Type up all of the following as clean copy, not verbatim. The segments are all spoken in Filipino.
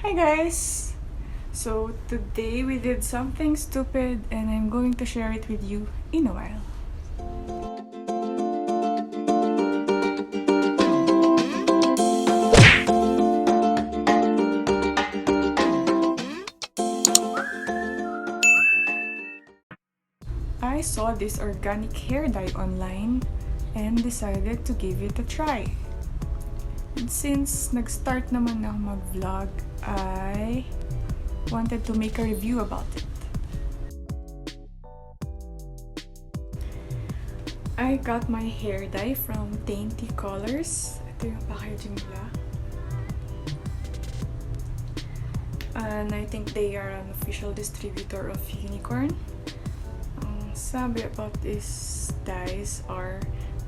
Hi guys! So today we did something stupid and I'm going to share it with you in a while. I saw this organic hair dye online and decided to give it a try. And since nag-start naman ako mag-vlog, I wanted to make a review about it. I got my hair dye from Teintee Colors. Ito yung packaging nila. And I think they are an official distributor of Huenicorn. Sabi about these dyes are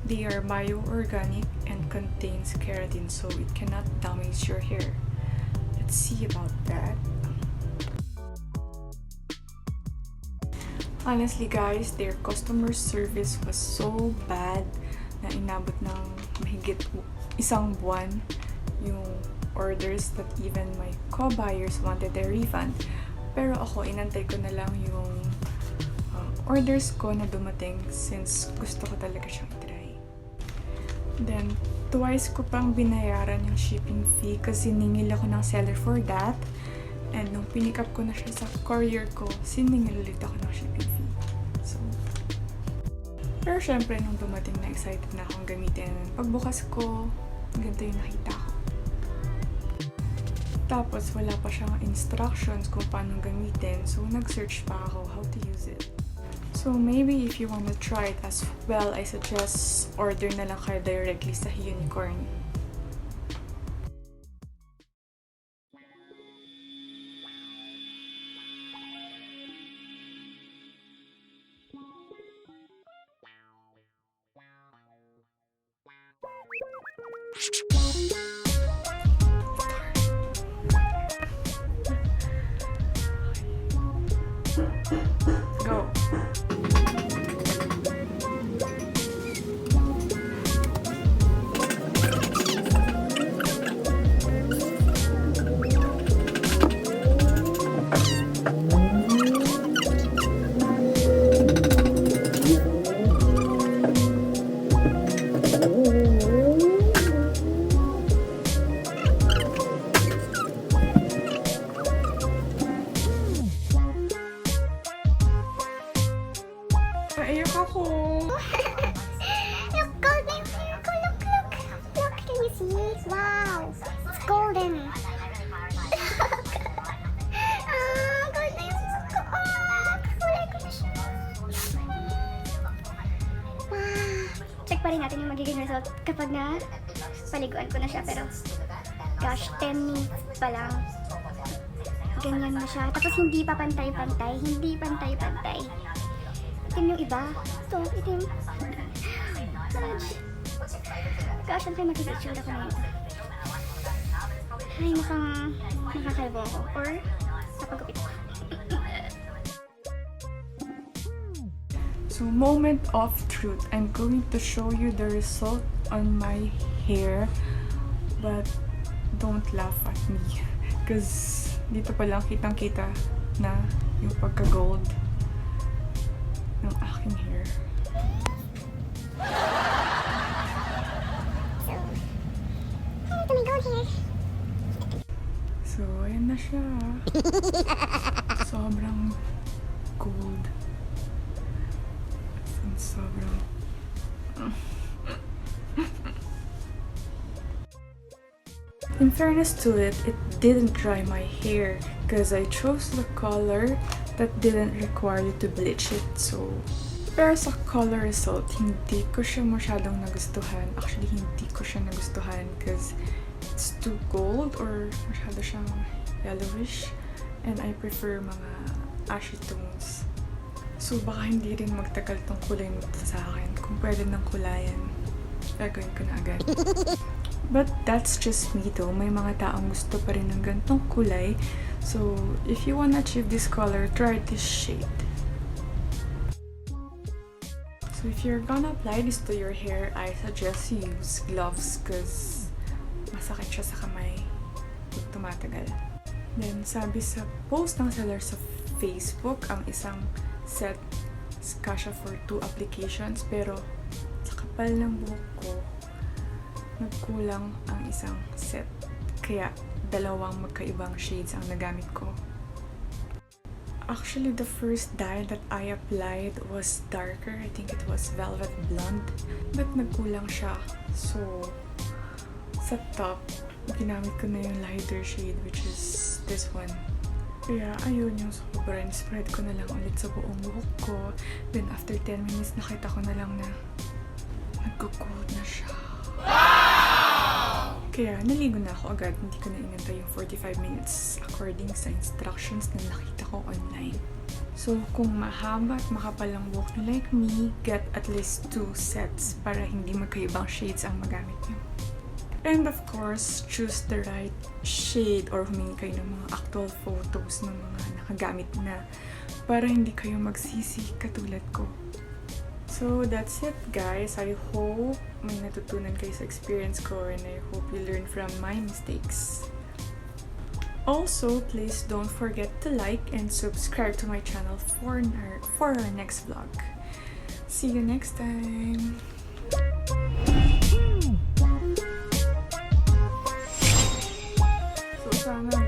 they are bio-organic and contains keratin, so it cannot damage your hair. Let's see about that. Honestly guys, their customer service was so bad na inabot ng mahigit isang buwan yung orders that even my co-buyers wanted a refund. Pero ako, inantay ko na lang yung orders ko na dumating since gusto ko talaga siyang try. Then, twice ko pang binayaran yung shipping fee kasi siningil ako ng seller for that. And nung pinick up ko na siya sa courier ko, siningil ulit ako ng shipping fee. So, pero syempre, nung dumating na excited na akong gamitin. Pagbukas ko, ganito yung nakita ko. Tapos, wala pa siyang instructions kung paano gamitin. So, nag-search pa ako how to use it. So maybe if you want to try it as well, I suggest order na lang kayo directly sa Huenicorn. Go! Ayok ako. Look, golden. Look. Can you see it? Wow. It's golden. Golden yung suso ko. Kulay ko na siya. Wow. Check pa rin natin yung magiging result kapag na paliguan ko na siya. Pero, gosh, 10 minutes pa lang. Ganyan na siya. Tapos hindi pa pantay-pantay. Hindi pantay-pantay. Itim yung iba. Ito, itim. Gosh, ano kayo mag-i-itsura ko na ito? Ay, mukhang nakakalbo ako. Or, napagupit ko. So, moment of truth. I'm going to show you the result on my hair. But, don't laugh at me. Because, dito pa lang kitang-kita na yung pagka-gold ng aking hair. Ito may gold hair. So, ayan na siya. Sobrang gold. Sobrang... In fairness to it, it didn't dry my hair because I chose the color that didn't require you to bleach it. So, pero sa color result, hindi ko siya masyadong nagustuhan. Actually, hindi ko siya nagustuhan because it's too gold or masyado siyang yellowish. And I prefer mga ashy tones. So, baka hindi rin magtagal tong kulay nito sa akin. Kung pwede ng kulayan, gagawin ko na agad. But that's just me though. May mga taong gusto pa rin ng ganitong kulay. So, if you wanna achieve this color, try this shade. So, if you're gonna apply this to your hair, I suggest you use gloves because masakit siya sa kamay pag tumatagal. Then, sabi sa post ng seller sa Facebook, ang isang set is kasha for 2 applications. Pero, sa kapal ng buhok ko, nagkulang ang isang set. Kaya, dalawang magkaibang shades ang nagamit ko. Actually, the first dye that I applied was darker. I think it was velvet blonde. But nagkulang siya. So, sa top, ginamit ko na yung lighter shade, which is this one. Kaya, ayun yung sobra. Spread ko na lang ulit sa buong buhok ko. Then, after 10 minutes, nakita ko na lang na nagko-coat na siya. Kaya, naligo na ako agad. Hindi ko na inantay yung 45 minutes according sa instructions na nakita ko online. So, kung mahaba at makapal ang buhok na like me, get at least 2 sets para hindi magkaibang shades ang magamit niyo. And of course, choose the right shade or humingi kayo ng mga actual photos ng mga nakagamit na para hindi kayo magsisi katulad ko. So, that's it guys. I hope may natutunan kayo sa experience ko and I hope you learn from my mistakes. Also, please don't forget to like and subscribe to my channel for our next vlog. See you next time! So, sana